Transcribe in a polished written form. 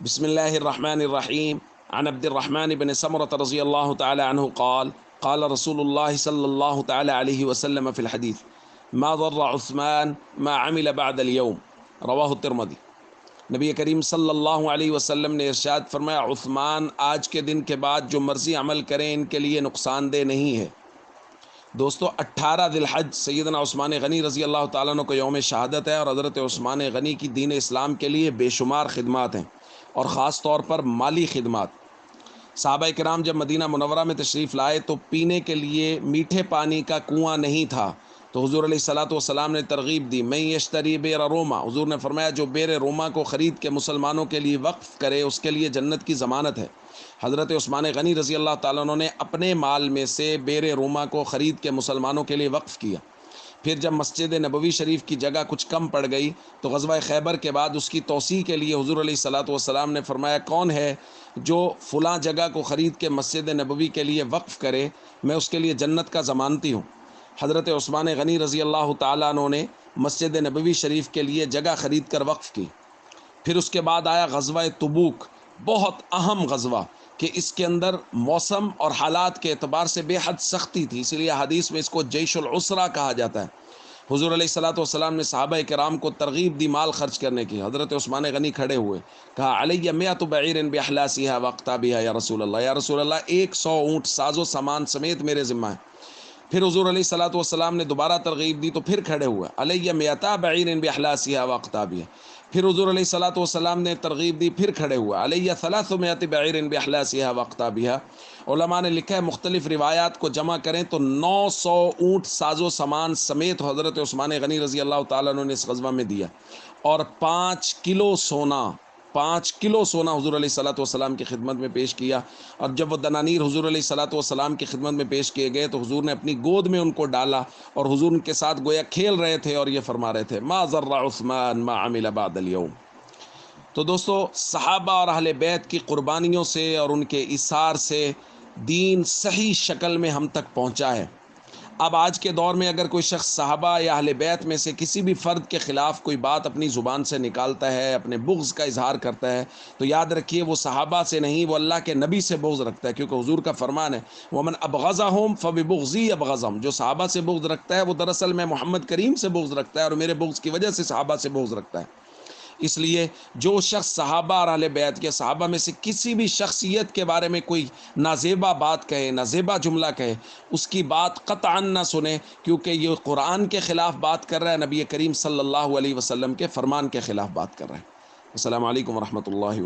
بسم الله الرحمن الرحيم. عن عبد الرحمن بن سمرة رضي الله تعالى عنه قال قال رسول الله صلى الله تعالى عليه وسلم في الحديث ما ضر عثمان ما عمل بعد اليوم رواہ الترمذی۔ نبی کریم صلی اللہ علیہ وسلم نے ارشاد فرمایا، عثمان آج کے دن کے بعد جو مرضی عمل کریں ان کے لیے نقصان دہ نہیں ہے۔ دوستو 18 ذی الحج سیدنا عثمان غنی رضی اللہ تعالیٰ عنہ کو یوم شہادت ہے، اور حضرت عثمان غنی کی دین اسلام کے لیے بے شمار خدمات ہیں، اور خاص طور پر مالی خدمات۔ صحابہ کرام جب مدینہ منورہ میں تشریف لائے تو پینے کے لیے میٹھے پانی کا کنواں نہیں تھا، تو حضور علیہ الصلوۃ والسلام نے ترغیب دی، میں یشتری بئر روما، حضور نے فرمایا جو بئر روما کو خرید کے مسلمانوں کے لیے وقف کرے اس کے لیے جنت کی ضمانت ہے۔ حضرت عثمان غنی رضی اللہ تعالیٰ عنہ نے اپنے مال میں سے بئر روما کو خرید کے مسلمانوں کے لیے وقف کیا۔ پھر جب مسجد نبوی شریف کی جگہ کچھ کم پڑ گئی تو غزوہ خیبر کے بعد اس کی توسیع کے لیے حضور علیہ الصلوۃ والسلام نے فرمایا، کون ہے جو فلاں جگہ کو خرید کے مسجد نبوی کے لیے وقف کرے، میں اس کے لیے جنت کا ضمانتی ہوں۔ حضرت عثمان غنی رضی اللہ تعالیٰ عنہ نے مسجد نبوی شریف کے لیے جگہ خرید کر وقف کی۔ پھر اس کے بعد آیا غزوہ تبوک، بہت اہم غزوہ کہ اس کے اندر موسم اور حالات کے اعتبار سے بے حد سختی تھی، اسی لیے حدیث میں اس کو جیش العسرہ کہا جاتا ہے۔ حضور علیہ الصلوۃ والسلام نے صحابہ کرام کو ترغیب دی مال خرچ کرنے کی۔ حضرت عثمان غنی کھڑے ہوئے، کہا علیہ مئۃ بعیر باحلاسها واقطابها یا رسول اللہ، یا رسول اللہ 100 اونٹ ساز و سامان سمیت میرے ذمہ ہے۔ پھر حضور علیہ الصلوۃ والسلام نے دوبارہ ترغیب دی تو پھر کھڑے ہوئے، علیہ مئۃ بعیر باحلاسها واقطابها۔ پھر حضور علیہ الصلوۃ والسلام نے ترغیب دی، پھر کھڑے ہوئے، علیہ 300 بعیر باحلاسها واقطابها۔ علماء نے لکھا ہے مختلف روایات کو جمع کریں تو 900 اونٹ ساز و سامان سمیت حضرت عثمان غنی رضی اللہ تعالیٰ عنہ نے اس غزوہ میں دیا، اور 5 کلو سونا حضور علیہ الصلوۃ والسلام کی خدمت میں پیش کیا۔ اور جب وہ دنانیر حضور علیہ الصلوۃ والسلام کی خدمت میں پیش کیے گئے تو حضور نے اپنی گود میں ان کو ڈالا، اور حضور ان کے ساتھ گویا کھیل رہے تھے، اور یہ فرما رہے تھے ما ضر عثمان ما عمل بعد اليوم۔ تو دوستو صحابہ اور اہل بیت کی قربانیوں سے اور ان کے ایثار سے دین صحیح شکل میں ہم تک پہنچا ہے۔ اب آج کے دور میں اگر کوئی شخص صحابہ یا اہل بیت میں سے کسی بھی فرد کے خلاف کوئی بات اپنی زبان سے نکالتا ہے، اپنے بغض کا اظہار کرتا ہے، تو یاد رکھیے وہ صحابہ سے نہیں، وہ اللہ کے نبی سے بغض رکھتا ہے، کیونکہ حضور کا فرمان ہے وَمَنْ أَبْغَضَهُمْ فَبِبُغْضِي أَبْغَضَهُمْ۔ جو صحابہ سے بغض رکھتا ہے وہ دراصل میں محمد کریم سے بغض رکھتا ہے، اور میرے بغض کی وجہ سے صحابہ سے بغض رکھتا ہے۔ اس لیے جو شخص صحابہ اور اہل بیت کے صحابہ میں سے کسی بھی شخصیت کے بارے میں کوئی نازیبا بات کہے، نازیبا جملہ کہے، اس کی بات قطعاً نہ سنیں، کیونکہ یہ قرآن کے خلاف بات کر رہا ہے، نبی کریم صلی اللہ علیہ وسلم کے فرمان کے خلاف بات کر رہا ہے۔ السلام علیکم ورحمۃ اللہ